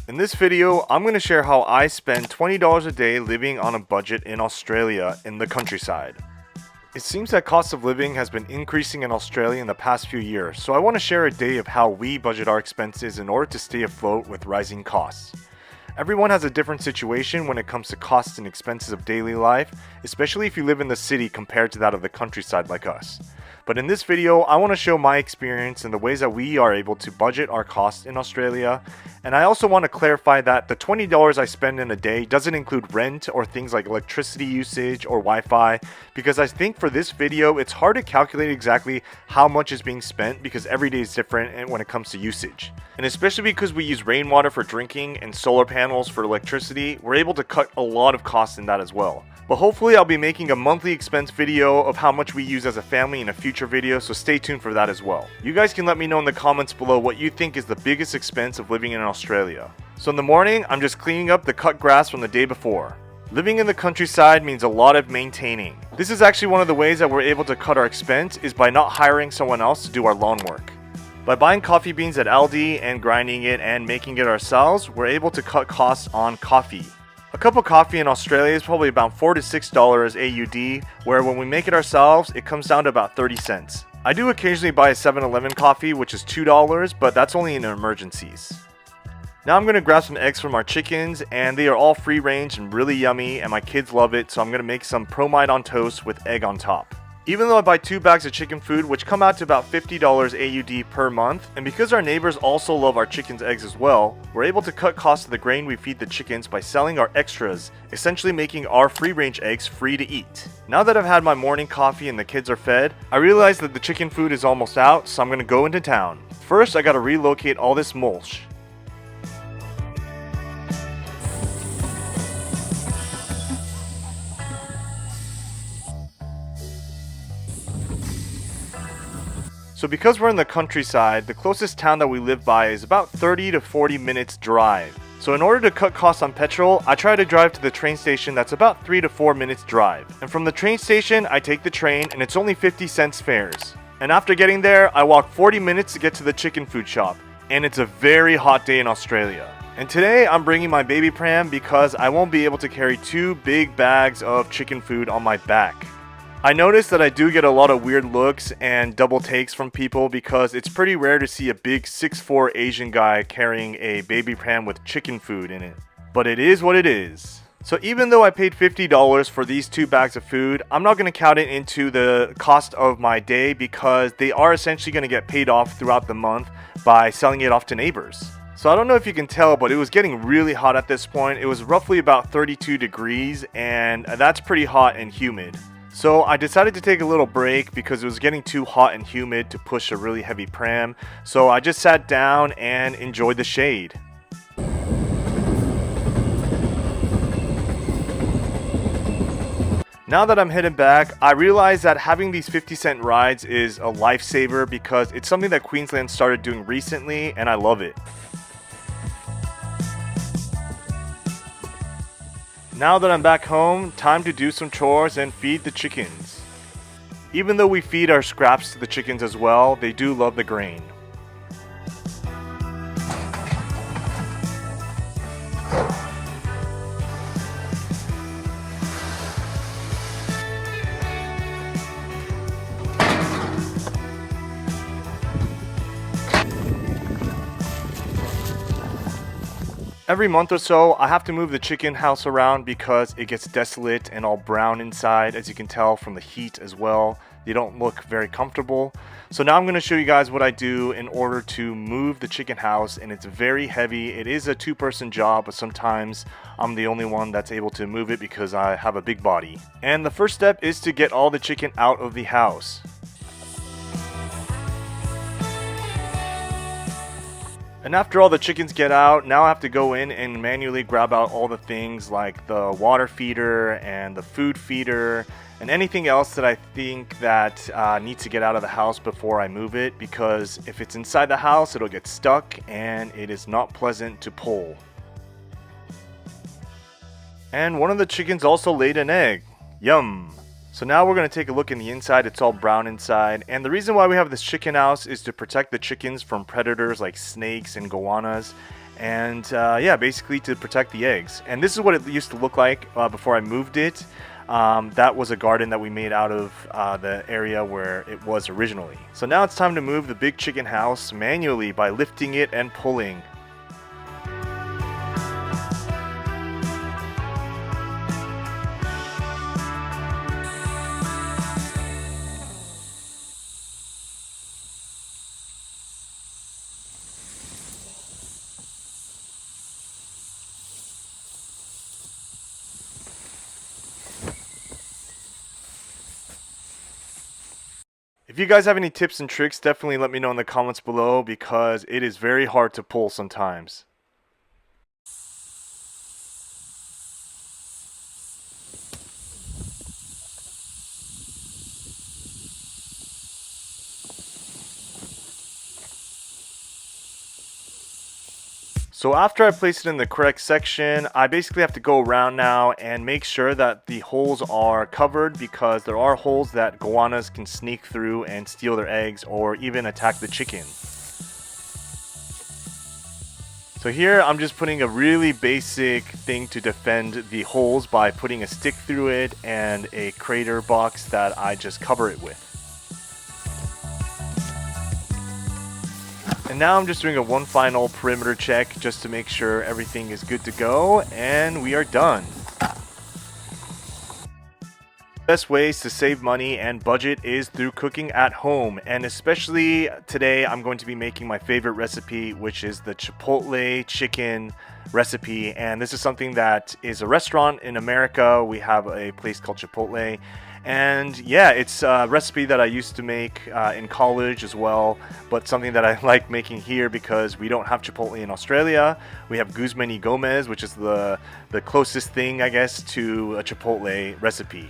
In this video, I'm going to share how I spend $20 a day living on a budget in Australia in the countryside. It seems that cost of living has been increasing in Australia in the past few years, so I want to share a day of how we budget our expenses in order to stay afloat with rising costs. Everyone has a different situation when it comes to costs and expenses of daily life, especially if you live in the city compared to that of the countryside like us. But in this video, I want to show my experience and the ways that we are able to budget our costs in Australia. And I also want to clarify that the $20 I spend in a day doesn't include rent or things like electricity usage or Wi-Fi, because I think for this video, it's hard to calculate exactly how much is being spent because every day is different when it comes to usage. And especially because we use rainwater for drinking and solar panels for electricity, we're able to cut a lot of costs in that as well. But hopefully I'll be making a monthly expense video of how much we use as a family in a future video, so stay tuned for that as well. You guys can let me know in the comments below what you think is the biggest expense of living in Australia. So in the morning, I'm just cleaning up the cut grass from the day before. Living in the countryside means a lot of maintaining. This is actually one of the ways that we're able to cut our expense is by not hiring someone else to do our lawn work. By buying coffee beans at Aldi and grinding it and making it ourselves, we're able to cut costs on coffee. A cup of coffee in Australia is probably about $4 to $6 AUD, where when we make it ourselves, it comes down to about 30 cents. I do occasionally buy a 7-Eleven coffee, which is $2, but that's only in emergencies. Now I'm going to grab some eggs from our chickens, and they are all free range and really yummy, and my kids love it, so I'm going to make some promide on toast with egg on top. Even though I buy 2 bags of chicken food, which come out to about $50 AUD per month, and because our neighbors also love our chicken's eggs as well, we're able to cut costs of the grain we feed the chickens by selling our extras, essentially making our free-range eggs free to eat. Now that I've had my morning coffee and the kids are fed, I realize that the chicken food is almost out, so I'm going to go into town. First, I gotta relocate all this mulch. So because we're in the countryside, the closest town that we live by is about 30 to 40 minutes drive. So in order to cut costs on petrol, I try to drive to the train station that's about 3 to 4 minutes drive. And from the train station, I take the train and it's only 50 cents fares. And after getting there, I walk 40 minutes to get to the chicken food shop. And it's a very hot day in Australia. And today I'm bringing my baby pram because I won't be able to carry 2 big bags of chicken food on my back. I noticed that I do get a lot of weird looks and double takes from people because it's pretty rare to see a big 6'4" Asian guy carrying a baby pram with chicken food in it. But it is what it is. So even though I paid $50 for these 2 bags of food, I'm not going to count it into the cost of my day because they are essentially going to get paid off throughout the month by selling it off to neighbors. So I don't know if you can tell, but it was getting really hot at this point. It was roughly about 32 degrees, and that's pretty hot and humid. So I decided to take a little break because it was getting too hot and humid to push a really heavy pram. So I just sat down and enjoyed the shade. Now that I'm headed back, I realize that having these 50-cent rides is a lifesaver because it's something that Queensland started doing recently and I love it. Now that I'm back home, time to do some chores and feed the chickens. Even though we feed our scraps to the chickens as well, they do love the grain. Every month or so, I have to move the chicken house around because it gets desolate and all brown inside, as you can tell from the heat as well. They don't look very comfortable. So now I'm going to show you guys what I do in order to move the chicken house, and it's very heavy. It is a 2-person job, but sometimes I'm the only one that's able to move it because I have a big body. And the first step is to get all the chicken out of the house. And after all the chickens get out, now I have to go in and manually grab out all the things like the water feeder and the food feeder and anything else that I think that needs to get out of the house before I move it, because if it's inside the house, it'll get stuck and it is not pleasant to pull. And one of the chickens also laid an egg. Yum! So now we're going to take a look in the inside. It's all brown inside. And the reason why we have this chicken house is to protect the chickens from predators like snakes and goannas. and yeah, basically to protect the eggs. And this is what it used to look like before I moved it. That was a garden that we made out of the area where it was originally. So now it's time to move the big chicken house manually by lifting it and pulling. If you guys have any tips and tricks, definitely let me know in the comments below because it is very hard to pull sometimes. So after I place it in the correct section, I basically have to go around now and make sure that the holes are covered, because there are holes that goannas can sneak through and steal their eggs or even attack the chicken. So here I'm just putting a really basic thing to defend the holes by putting a stick through it and a crater box that I just cover it with. And now I'm just doing one final perimeter check just to make sure everything is good to go, and we are done. Best ways to save money and budget is through cooking at home, and especially today I'm going to be making my favorite recipe, which is the Chipotle chicken recipe. And this is something that is a restaurant in America. We have a place called Chipotle. And yeah, it's a recipe that I used to make in college as well, but something that I like making here because we don't have Chipotle in Australia. We have Guzman y Gomez, which is the closest thing, I guess, to a Chipotle recipe.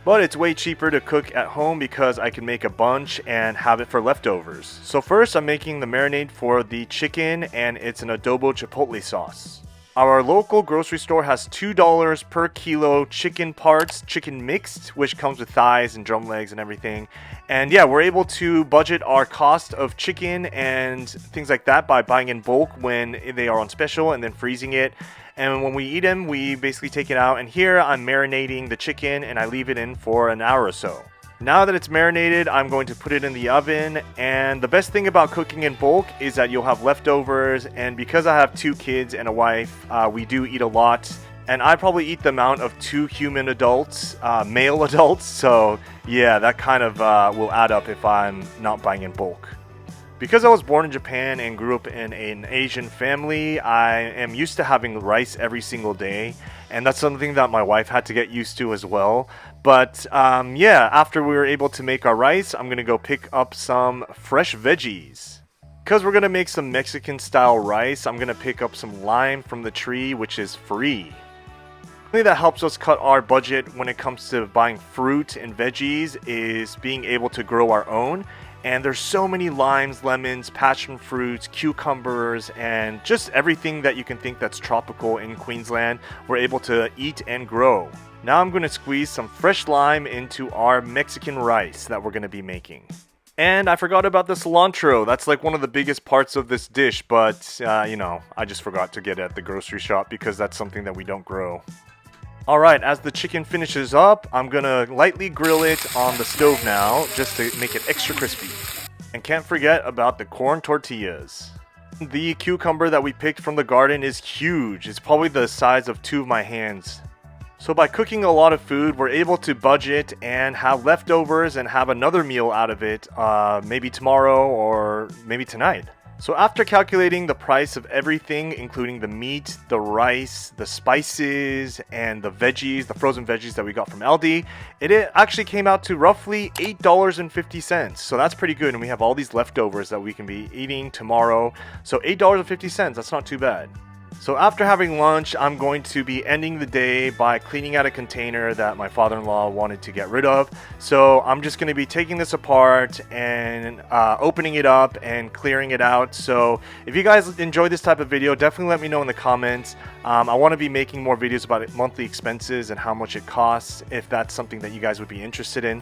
But it's way cheaper to cook at home because I can make a bunch and have it for leftovers. So first I'm making the marinade for the chicken, and it's an adobo chipotle sauce. Our local grocery store has $2 per kilo chicken parts, chicken mixed, which comes with thighs and drum legs and everything. And yeah, we're able to budget our cost of chicken and things like that by buying in bulk when they are on special and then freezing it. And when we eat them, we basically take it out. And here I'm marinating the chicken and I leave it in for an hour or so. Now that it's marinated, I'm going to put it in the oven. And the best thing about cooking in bulk is that you'll have leftovers. And because I have 2 kids and a wife, we do eat a lot. And I probably eat the amount of 2 human adults, male adults. So yeah, that kind of will add up if I'm not buying in bulk. Because I was born in Japan and grew up in an Asian family, I am used to having rice every single day. And that's something that my wife had to get used to as well. But yeah, after we were able to make our rice, I'm going to go pick up some fresh veggies. Because we're going to make some Mexican style rice, I'm going to pick up some lime from the tree, which is free. Something that helps us cut our budget when it comes to buying fruit and veggies is being able to grow our own. And there's so many limes, lemons, passion fruits, cucumbers, and just everything that you can think that's tropical in Queensland, we're able to eat and grow. Now I'm going to squeeze some fresh lime into our Mexican rice that we're going to be making. And I forgot about the cilantro. That's like one of the biggest parts of this dish, but you know, I just forgot to get it at the grocery shop because that's something that we don't grow. Alright, as the chicken finishes up, I'm gonna lightly grill it on the stove now, just to make it extra crispy. And can't forget about the corn tortillas. The cucumber that we picked from the garden is huge. It's probably the size of 2 of my hands. So by cooking a lot of food, we're able to budget and have leftovers and have another meal out of it, maybe tomorrow or maybe tonight. So after calculating the price of everything, including the meat, the rice, the spices, and the veggies, the frozen veggies that we got from Aldi, it actually came out to roughly $8.50. So that's pretty good, and we have all these leftovers that we can be eating tomorrow. So $8.50, that's not too bad. So after having lunch, I'm going to be ending the day by cleaning out a container that my father-in-law wanted to get rid of. So I'm just going to be taking this apart and opening it up and clearing it out. So if you guys enjoy this type of video, definitely let me know in the comments. I want to be making more videos about monthly expenses and how much it costs, if that's something that you guys would be interested in.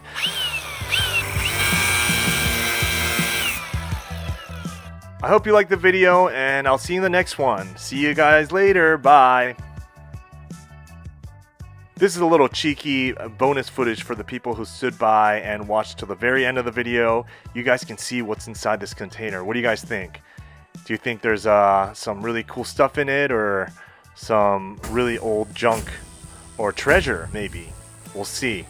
I hope you liked the video, and I'll see you in the next one. See you guys later. Bye. This is a little cheeky bonus footage for the people who stood by and watched till the very end of the video. You guys can see what's inside this container. What do you guys think? Do you think there's some really cool stuff in it, or some really old junk or treasure maybe? We'll see.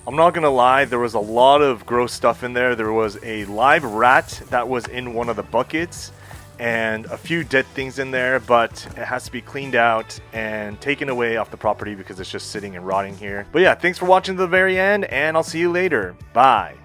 I'm not gonna lie, there was a lot of gross stuff in there. There was a live rat that was in one of the buckets and a few dead things in there, but it has to be cleaned out and taken away off the property because it's just sitting and rotting here. But yeah, thanks for watching to the very end, and I'll see you later. Bye.